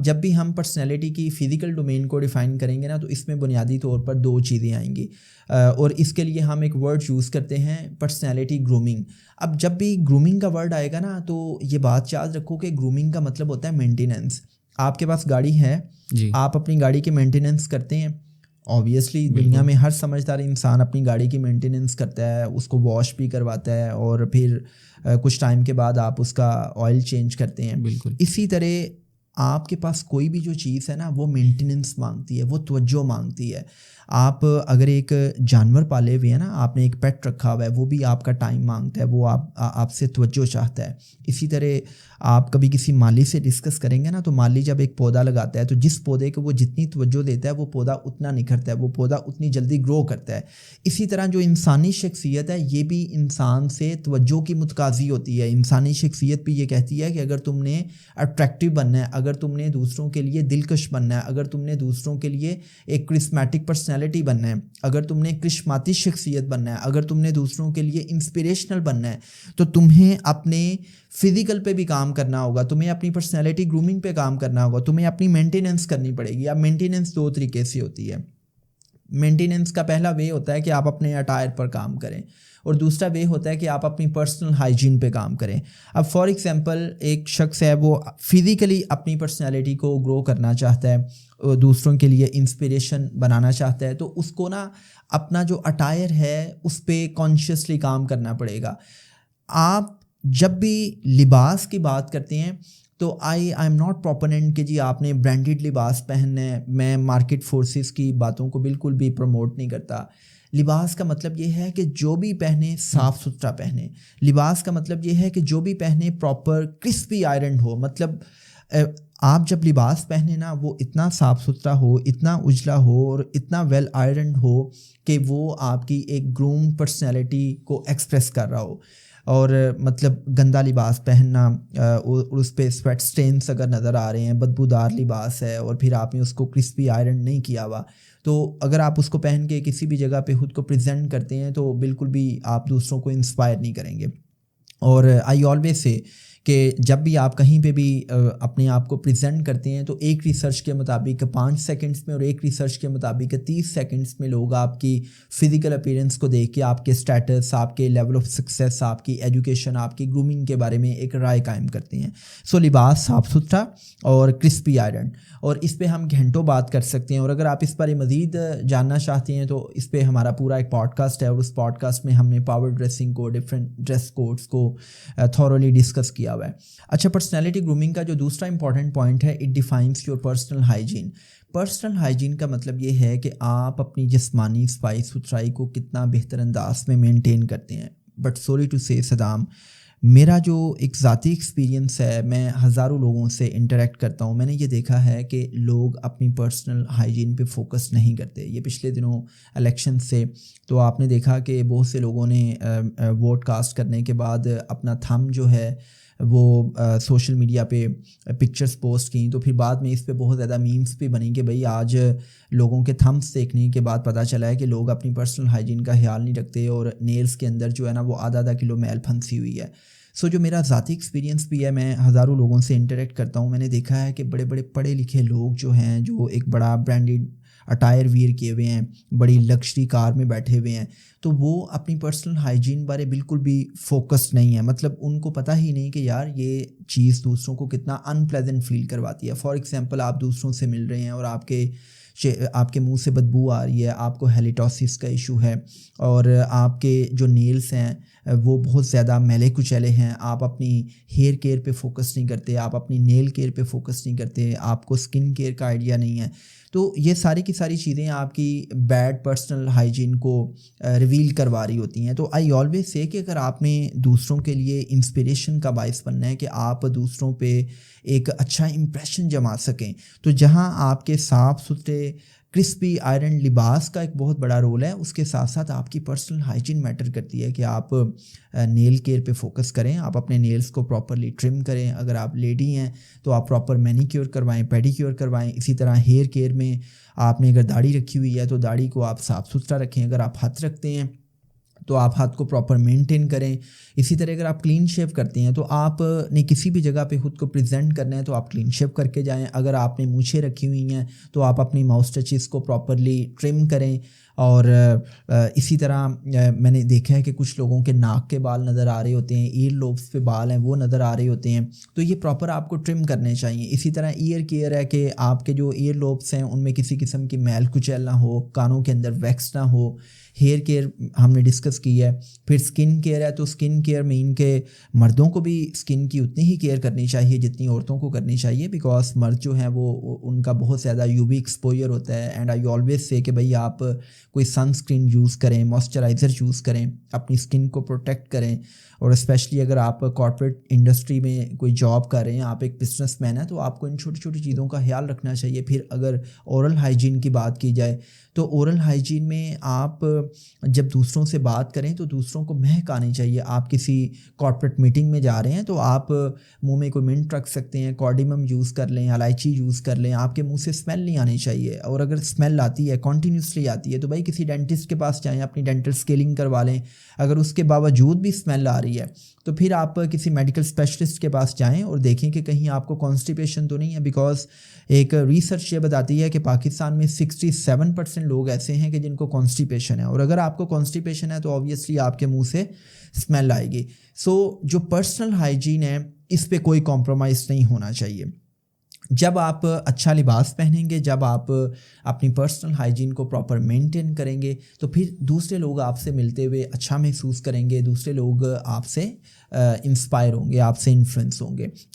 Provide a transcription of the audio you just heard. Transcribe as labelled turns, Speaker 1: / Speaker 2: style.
Speaker 1: جب بھی ہم پرسنالٹی کی فزیکل ڈومین کو ڈیفائن کریں گے نا تو اس میں بنیادی طور پر 2 چیزیں آئیں گی، اور اس کے لیے ہم ایک ورڈ یوز کرتے ہیں پرسنالٹی گرومنگ۔ اب جب بھی گرومنگ کا ورڈ آئے گا نا تو یہ بات یاد رکھو کہ گرومنگ کا مطلب ہوتا ہے مینٹیننس۔ آپ کے پاس گاڑی ہے
Speaker 2: جی،
Speaker 1: آپ اپنی گاڑی کی مینٹیننس کرتے ہیں، اوبیسلی دنیا میں ہر سمجھدار انسان اپنی گاڑی کی مینٹیننس کرتا ہے، اس کو واش بھی کرواتا ہے اور پھر کچھ ٹائم کے بعد آپ اس کا آئل چینج کرتے ہیں۔
Speaker 2: بالکل
Speaker 1: اسی طرح آپ کے پاس کوئی بھی جو چیز ہے نا وہ مینٹیننس مانگتی ہے، وہ توجہ مانگتی ہے۔ آپ اگر ایک جانور پالے ہوئے ہیں نا، آپ نے ایک پیٹ رکھا ہوا ہے، وہ بھی آپ کا ٹائم مانگتا ہے، وہ آپ سے توجہ چاہتا ہے۔ اسی طرح آپ کبھی کسی مالی سے ڈسکس کریں گے نا تو مالی جب ایک پودا لگاتا ہے تو جس پودے کو وہ جتنی توجہ دیتا ہے وہ پودا اتنا نکھرتا ہے، وہ پودا اتنی جلدی گرو کرتا ہے۔ اسی طرح جو انسانی شخصیت ہے یہ بھی انسان سے توجہ کی متقاضی ہوتی ہے۔ انسانی شخصیت بھی یہ کہتی ہے کہ اگر تم نے اٹریکٹیو بننا ہے، اگر تم نے دوسروں کے لیے دلکش بننا ہے، اگر تم نے دوسروں کے لیے ایک کرسمیٹک پرسنالٹی بننا ہے، اگر تم نے کرشماتی شخصیت بننا ہے، اگر تم نے دوسروں کے لیے انسپریشنل بننا ہے، تو تمہیں اپنے فزیکل پہ بھی کام کرنا ہوگا، تمہیں اپنی پرسنالٹی گرومنگ پہ کام کرنا ہوگا، تمہیں اپنی مینٹیننس کرنی پڑے گی۔ اب مینٹیننس 2 طریقے سے ہوتی ہے۔ مینٹیننس کا پہلا وے ہوتا ہے کہ آپ اپنے اٹائر پر کام کریں، اور دوسرا وے ہوتا ہے کہ آپ اپنی پرسنل ہائیجین پہ کام کریں۔ اب فار ایگزامپل ایک شخص ہے وہ فزیکلی اپنی پرسنالٹی کو گرو کرنا چاہتا ہے، دوسروں کے لیے انسپریشن بنانا چاہتا ہے، تو اس کو نا اپنا جو اٹائر ہے اس پہ کانشیسلی کام کرنا پڑے گا۔ آپ جب بھی لباس کی بات کرتے ہیں تو آئی ایم ناٹ پروپوننٹ کہ جی آپ نے برانڈیڈ لباس پہننا ہے، میں مارکیٹ فورسز کی باتوں کو بالکل بھی پروموٹ نہیں کرتا۔ لباس کا مطلب یہ ہے کہ جو بھی پہنے صاف ستھرا پہنے، لباس کا مطلب یہ ہے کہ جو بھی پہنے پراپر کرسپی آئرنڈ ہو، مطلب آپ جب لباس پہنے نا وہ اتنا صاف ستھرا ہو، اتنا اجلا ہو اور اتنا ویل آئرنڈ ہو کہ وہ آپ کی ایک گروم پرسنالٹی کو ایکسپریس کر رہا ہو۔ اور مطلب گندا لباس پہننا اور اس پہ سویٹ سٹینس اگر نظر آ رہے ہیں، بدبودار لباس ہے اور پھر آپ نے اس کو کرسپی آئرن نہیں کیا ہوا، تو اگر آپ اس کو پہن کے کسی بھی جگہ پہ خود کو پریزنٹ کرتے ہیں تو بالکل بھی آپ دوسروں کو انسپائر نہیں کریں گے۔ اور آئی آلویز سے کہ جب بھی آپ کہیں پہ بھی اپنے آپ کو پریزنٹ کرتے ہیں تو ایک ریسرچ کے مطابق 5 سیکنڈس میں اور ایک ریسرچ کے مطابق 30 سیکنڈس میں لوگ آپ کی فزیکل اپیرنس کو دیکھ کے آپ کے اسٹیٹس، آپ کے لیول آف سکسیس، آپ کی ایجوکیشن، آپ کی گرومنگ کے بارے میں ایک رائے قائم کرتے ہیں۔ سو لباس صاف ستھرا اور کرسپی آئرن، اور اس پہ ہم گھنٹوں بات کر سکتے ہیں، اور اگر آپ اس پر مزید جاننا چاہتے ہیں تو اس پہ ہمارا پورا ایک پوڈ کاسٹ ہے، اور اس پوڈ کاسٹ میں ہم نے پاور ڈریسنگ کو، ڈفرینٹ ڈریس کوڈس کو تھورولی ڈسکس کیا ہوا ہے۔ اچھا، پرسنالٹی گرومنگ کا جو دوسرا امپورٹنٹ پوائنٹ ہے، it defines your personal hygiene. Personal hygiene کا مطلب یہ ہے کہ آپ اپنی جسمانی صفائی ستھرائی کو کتنا بہتر انداز میں مینٹین کرتے ہیں۔ بٹ سوری ٹو سے صدام، میرا جو ایک ذاتی ایکسپیرینس ہے، میں ہزاروں لوگوں سے انٹریکٹ کرتا ہوں، میں نے یہ دیکھا ہے کہ لوگ اپنی پرسنل ہائیجین پہ فوکس نہیں کرتے۔ یہ پچھلے دنوں الیکشن سے تو آپ نے دیکھا کہ بہت سے لوگوں نے ووٹ کاسٹ کرنے کے بعد اپنا تھم جو ہے وہ سوشل میڈیا پہ پکچرز پوسٹ کیں، تو پھر بعد میں اس پہ بہت زیادہ میمز بھی بنیں کہ بھئی آج لوگوں کے تھمس دیکھنے کے بعد پتہ چلا ہے کہ لوگ اپنی پرسنل ہائیجین کا خیال نہیں رکھتے، اور نیلز کے اندر جو ہے نا وہ آدھا کلو میل پھنسی ہوئی ہے۔ سو جو میرا ذاتی ایکسپیرینس بھی ہے، میں ہزاروں لوگوں سے انٹریکٹ کرتا ہوں، میں نے دیکھا ہے کہ بڑے بڑے پڑھے لکھے لوگ جو ہیں، جو ایک بڑا برانڈیڈ اٹائر ویئر کیے ہوئے ہیں، بڑی لگژری کار میں بیٹھے ہوئے ہیں، تو وہ اپنی پرسنل ہائیجین بارے بالکل بھی فوکسڈ نہیں ہے۔ مطلب ان کو پتہ ہی نہیں کہ یار یہ چیز دوسروں کو کتنا ان پلیزنٹ فیل کرواتی ہے۔ فار ایگزامپل آپ دوسروں سے مل رہے ہیں اور آپ کے منہ سے بدبو آ رہی ہے، آپ کو ہیلیٹوسس کا ایشو ہے، اور آپ کے جو نیلز ہیں وہ بہت زیادہ میلے کچیلے ہیں، آپ اپنی ہیئر کیئر پہ فوکس نہیں کرتے، آپ اپنی نیل کیئر پہ فوکس نہیں کرتے، آپ کو اسکن کیئر کا آئیڈیا نہیں ہے، تو یہ ساری کی ساری چیزیں آپ کی بیڈ پرسنل ہائیجین کو ریویل کروا رہی ہوتی ہیں۔ تو آئی آلویز سے کہ اگر آپ نے دوسروں کے لیے انسپریشن کا باعث بننا ہے کہ آپ دوسروں پہ ایک اچھا امپریشن جما سکیں، تو جہاں آپ کے صاف ستھرے کرسپی آئرن لباس کا ایک بہت بڑا رول ہے، اس کے ساتھ ساتھ آپ کی پرسنل ہائیجین میٹر کرتی ہے کہ آپ نیل کیئر پہ فوکس کریں، آپ اپنے نیلز کو پراپرلی ٹرم کریں، اگر آپ لیڈی ہیں تو آپ پراپر مینی کیور کروائیں، پیڈی کیور کروائیں۔ اسی طرح ہیئر کیئر میں آپ نے اگر داڑھی رکھی ہوئی ہے تو داڑھی کو آپ صاف ستھرا رکھیں، اگر آپ ہاتھ رکھتے ہیں تو آپ ہاتھ کو پراپر مینٹین کریں. اسی طرح اگر آپ کلین شیو کرتے ہیں تو آپ نے کسی بھی جگہ پہ خود کو پریزنٹ کرنا ہے تو آپ کلین شیو کر کے جائیں. اگر آپ نے مونچھیں رکھی ہوئی ہیں تو آپ اپنی ماؤس ٹچز کو پراپرلی ٹرم کریں. اور اسی طرح میں نے دیکھا ہے کہ کچھ لوگوں کے ناک کے بال نظر آ رہے ہوتے ہیں, ایئر لوبس پہ بال ہیں وہ نظر آ رہے ہوتے ہیں, تو یہ پراپر آپ کو ٹرم کرنے چاہیے. اسی طرح ایئر کیئر ہے کہ آپ کے جو ایئر لوبس ہیں ان میں کسی قسم کی میل کچیل نہ ہو, کانوں کے اندر ویکس نہ ہو. ہیئر کیئر ہم نے ڈسکس کی ہے. پھر اسکن کیئر ہے, تو اسکن کیئر مین کہ مردوں کو بھی اسکن کی اتنی ہی کیئر کرنی چاہیے جتنی عورتوں کو کرنی چاہیے, بیکاز مرد جو ہیں وہ ان کا بہت زیادہ یو وی ایکسپوجر ہوتا ہے. اینڈ آئی آلویز سے کہ بھائی آپ کوئی سن اسکرین یوز کریں, موئسچرائزر یوز کریں, اپنی اسکن کو پروٹیکٹ کریں. اور اسپیشلی اگر آپ کارپوریٹ انڈسٹری میں کوئی جاب کر رہے ہیں, آپ ایک بزنس مین ہیں, تو آپ کو ان چھوٹی چھوٹی چیزوں کا خیال رکھنا چاہیے. پھر اگر اورل ہائیجین کی بات کی جائے تو اورل ہائیجین میں آپ جب دوسروں سے بات کریں تو دوسروں کو مہک آنی چاہیے. آپ کسی کارپوریٹ میٹنگ میں جا رہے ہیں تو آپ منہ میں کوئی منٹ رکھ سکتے ہیں, کارڈیمم یوز کر لیں, الائچی یوز کر لیں, آپ کے منہ سے اسمیل نہیں آنی چاہیے. اور اگر اسمیل آتی ہے, کنٹینیوسلی آتی ہے, تو بھائی کسی ڈینٹسٹ کے پاس جائیں, اپنی ڈینٹل اسکیلنگ کروا لیں. اگر اس کے باوجود بھی اسمیل آ رہی ہے تو پھر آپ کسی میڈیکل اسپیشلسٹ کے پاس جائیں اور دیکھیں کہ کہیں آپ کو کانسٹیپیشن تو نہیں ہے. بیکاز ایک ریسرچ یہ بتاتی ہے کہ پاکستان میں 67% لوگ ایسے ہیں کہ جن کو کانسٹیپیشن ہے, اور اگر آپ کو کانسٹیپیشن ہے تو آبویسلی آپ کے منہ سے اسمیل آئے گی. سو جو پرسنل ہائیجین ہے اس پہ کوئی کمپرومائز نہیں ہونا چاہیے. جب آپ اچھا لباس پہنیں گے, جب آپ اپنی پرسنل ہائیجین کو پراپر مینٹین کریں گے, تو پھر دوسرے لوگ آپ سے ملتے ہوئے اچھا محسوس کریں گے, دوسرے لوگ آپ سے انسپائر ہوں گے, آپ سے انفلوئنس ہوں گے.